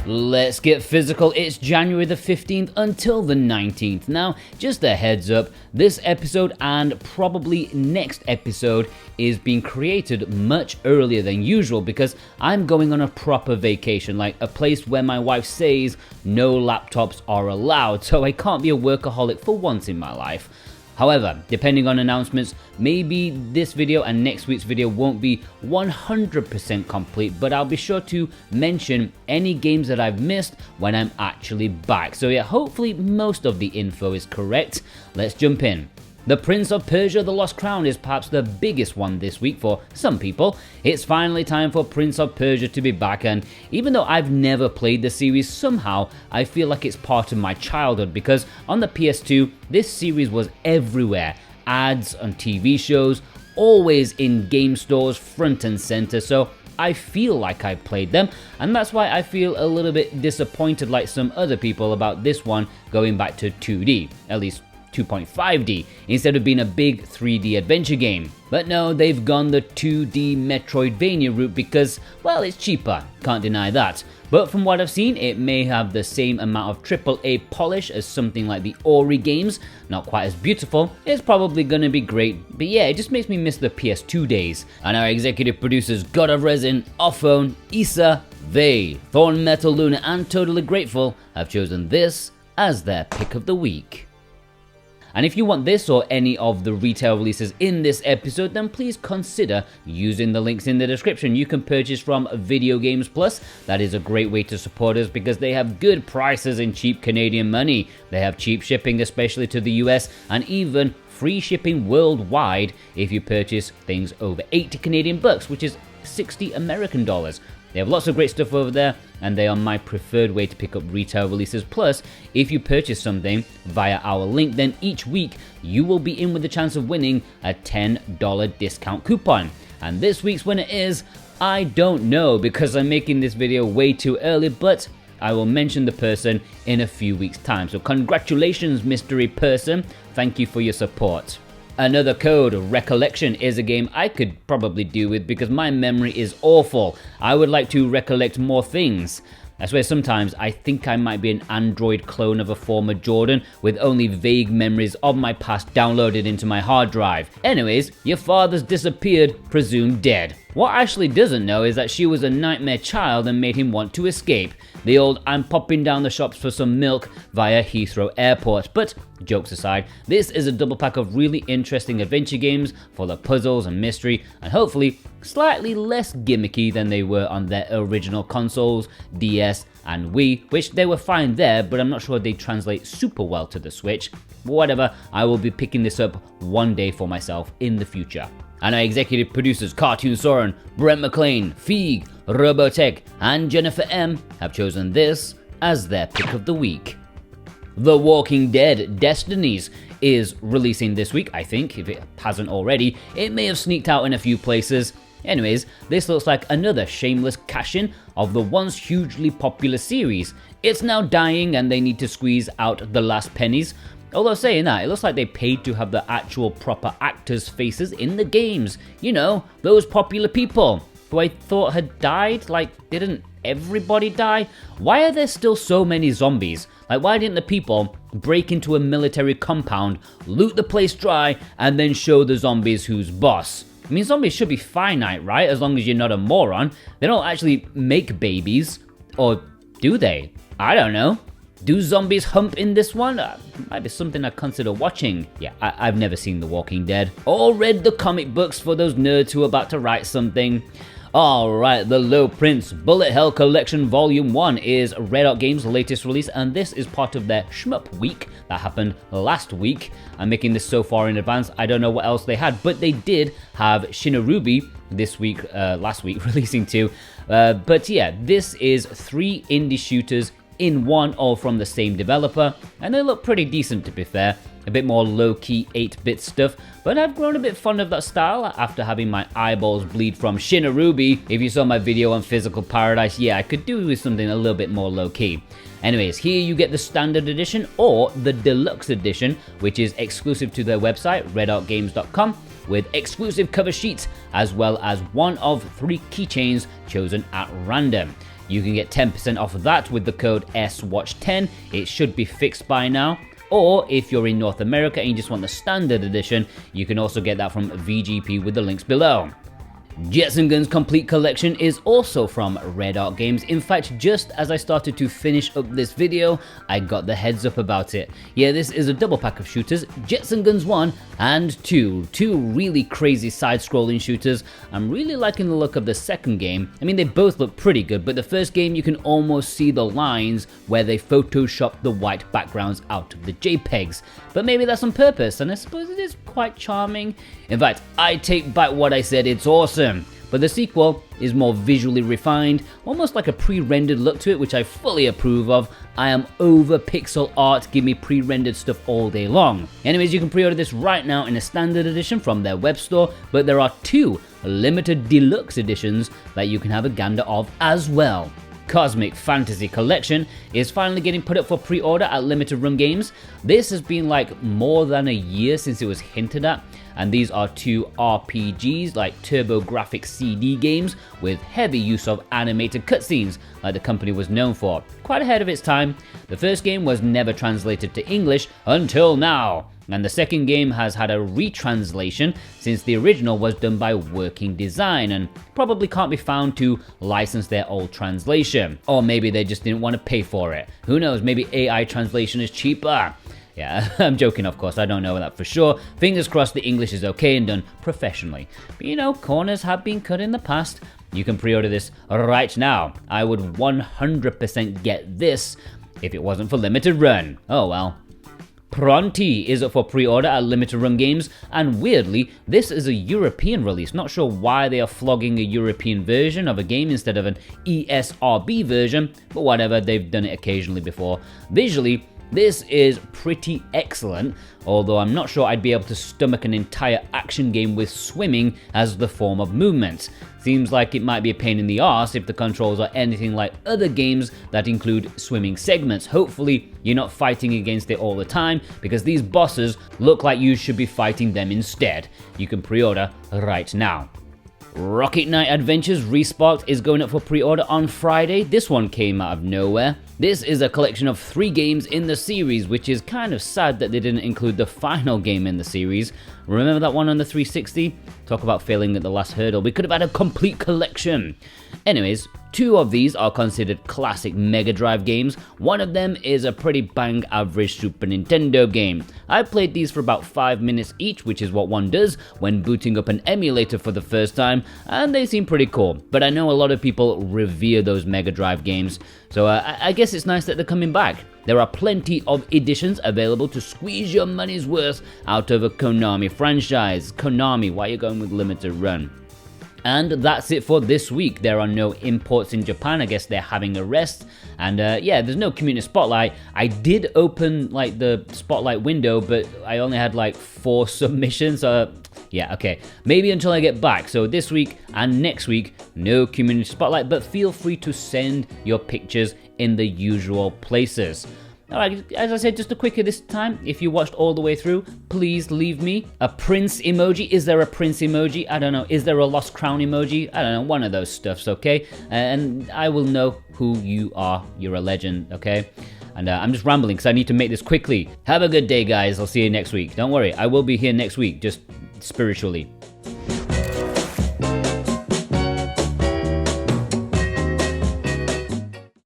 Let's get physical. It's January the 15th until the 19th. Now, just a heads up, this episode and probably next episode is being created much earlier than usual because I'm going on a proper vacation, like a place where my wife says no laptops are allowed, so I can't be a workaholic for once in my life. However, depending on announcements, maybe this video and next week's video won't be 100% complete, but I'll be sure to mention any games that I've missed when I'm actually back. So yeah, hopefully most of the info is correct. Let's jump in. The Prince of Persia: The Lost Crown is perhaps the biggest one this week for some people. It's finally time for Prince of Persia to be back, and even though I've never played the series, somehow I feel like it's part of my childhood because on the PS2, this series was everywhere. Ads on TV shows, always in game stores, front and center, so I feel like I played them, and that's why I feel a little bit disappointed like some other people about this one going back to 2D, at least 2.5D, instead of being a big 3D adventure game. But no, they've gone the 2D Metroidvania route because, well, it's cheaper, can't deny that. But from what I've seen, it may have the same amount of AAA polish as something like the Ori games, not quite as beautiful. It's probably gonna be great, but yeah, it just makes me miss the PS2 days. And our executive producers God of Resin, Offone, Issa, Vey, Thorn Metal Luna and Totally Grateful have chosen this as their pick of the week. And if you want this or any of the retail releases in this episode, then please consider using the links in the description. You can purchase from Video Games Plus. That is a great way to support us because they have good prices in cheap Canadian money. They have cheap shipping, especially to the US, and even free shipping worldwide if you purchase things over 80 Canadian bucks, which is 60 American dollars. They have lots of great stuff over there, and they are my preferred way to pick up retail releases. Plus, if you purchase something via our link, then each week you will be in with the chance of winning a $10 discount coupon. And this week's winner is, I don't know because I'm making this video way too early, but I will mention the person in a few weeks' time. So congratulations, mystery person. Thank you for your support. Another code, Recollection, is a game I could probably do with because my memory is awful. I would like to recollect more things. I swear sometimes I think I might be an android clone of a former Jordan with only vague memories of my past downloaded into my hard drive. Anyways, your father's disappeared, presumed dead. What Ashley doesn't know is that she was a nightmare child and made him want to escape. The old I'm popping down the shops for some milk via Heathrow Airport. But jokes aside, this is a double pack of really interesting adventure games full of puzzles and mystery, and hopefully slightly less gimmicky than they were on their original consoles, DS and Wii, which they were fine there, but I'm not sure they translate super well to the Switch. But whatever, I will be picking this up one day for myself in the future. And our executive producers Cartoon Soren, Brent McLean, Feig, Robotech and Jennifer M have chosen this as their pick of the week. The Walking Dead Destinies is releasing this week, I think, if it hasn't already. It may have sneaked out in a few places. Anyways, this looks like another shameless cash-in of the once hugely popular series. It's now dying and they need to squeeze out the last pennies. Although saying that, it looks like they paid to have the actual proper actors' faces in the games. You know, those popular people who I thought had died. Like, didn't everybody die? Why are there still so many zombies? Like, why didn't the people break into a military compound, loot the place dry, and then show the zombies who's boss? I mean, zombies should be finite, right? As long as you're not a moron. They don't actually make babies. Or do they? I don't know. Do zombies hump in this one? Might be something I'd consider watching. Yeah, I've never seen The Walking Dead. Or read the comic books for those nerds who are about to write something. Alright, The Low Prince Bullet Hell Collection Volume 1 is Red Hot Games' latest release, and this is part of their Shmup Week that happened last week. I'm making this so far in advance, I don't know what else they had, but they did have Shinorubi this week, last week, releasing too. But yeah, this is 3 indie shooters in one, all from the same developer, and they look pretty decent to be fair. A bit more low-key 8-bit stuff, but I've grown a bit fond of that style after having my eyeballs bleed from Shinorubi. If you saw my video on Physical Paradise, yeah, I could do with something a little bit more low-key. Anyways, here you get the standard edition or the deluxe edition, which is exclusive to their website, redheartgames.com, with exclusive cover sheets, as well as one of 3 keychains chosen at random. You can get 10% off of that with the code SWATCH10. It should be fixed by now. Or if you're in North America and you just want the standard edition, you can also get that from VGP with the links below. Jets & Guns Complete Collection is also from Red Arc Games. In fact, just as I started to finish up this video, I got the heads up about it. Yeah, this is a double pack of shooters, Jets & Guns 1 and 2. Two really crazy side-scrolling shooters. I'm really liking the look of the second game. I mean, they both look pretty good, but the first game you can almost see the lines where they photoshopped the white backgrounds out of the JPEGs. But maybe that's on purpose, and I suppose it is quite charming. In fact, I take back what I said, it's awesome. But the sequel is more visually refined, almost like a pre-rendered look to it, which I fully approve of. I am over pixel art, give me pre-rendered stuff all day long. Anyways, you can pre-order this right now in a standard edition from their web store, but there are 2 limited deluxe editions that you can have a gander of as well. Cosmic Fantasy Collection is finally getting put up for pre-order at Limited Run Games. This has been like more than a year since it was hinted at, and these are 2 RPGs, like TurboGrafx CD games, with heavy use of animated cutscenes, like the company was known for. Quite ahead of its time. The first game was never translated to English until now, and the second game has had a retranslation since the original was done by Working Design and probably can't be found to license their old translation. Or maybe they just didn't want to pay for it. Who knows, maybe AI translation is cheaper. Yeah, I'm joking, of course, I don't know that for sure. Fingers crossed the English is okay and done professionally. But you know, corners have been cut in the past. You can pre-order this right now. I would 100% get this if it wasn't for Limited Run. Oh well. Pronty is up for pre-order at Limited Run Games, and weirdly, this is a European release. Not sure why they are flogging a European version of a game instead of an ESRB version, but whatever, they've done it occasionally before. Visually, this is pretty excellent, although I'm not sure I'd be able to stomach an entire action game with swimming as the form of movement. Seems like it might be a pain in the arse if the controls are anything like other games that include swimming segments. Hopefully you're not fighting against it all the time, because these bosses look like you should be fighting them instead. You can pre-order right now. Rocket Knight Adventures ReSparked is going up for pre-order on Friday. This one came out of nowhere. This is a collection of 3 games in the series, which is kind of sad that they didn't include the final game in the series. Remember that one on the 360? Talk about failing at the last hurdle. We could have had a complete collection. Anyways, 2 of these are considered classic Mega Drive games. One of them is a pretty bang average Super Nintendo game. I played these for about 5 minutes each, which is what one does when booting up an emulator for the first time, and they seem pretty cool. But I know a lot of people revere those Mega Drive games, so I guess it's nice that they're coming back. There are plenty of editions available to squeeze your money's worth out of a Konami franchise. Konami, why are you going with Limited Run? And that's it for this week. There are no imports in Japan. I guess they're having a rest. And yeah, there's no community spotlight. I did open like the spotlight window, but I only had like 4 submissions. Yeah, okay. Maybe until I get back. So this week and next week, no community spotlight, but feel free to send your pictures in the usual places. Alright, as I said, just a quickie this time. If you watched all the way through, please leave me a prince emoji. Is there a prince emoji? I don't know. Is there a lost crown emoji? I don't know. One of those stuffs, okay? And I will know who you are. You're a legend, okay? And I'm just rambling because I need to make this quickly. Have a good day, guys. I'll see you next week. Don't worry, I will be here next week, just spiritually.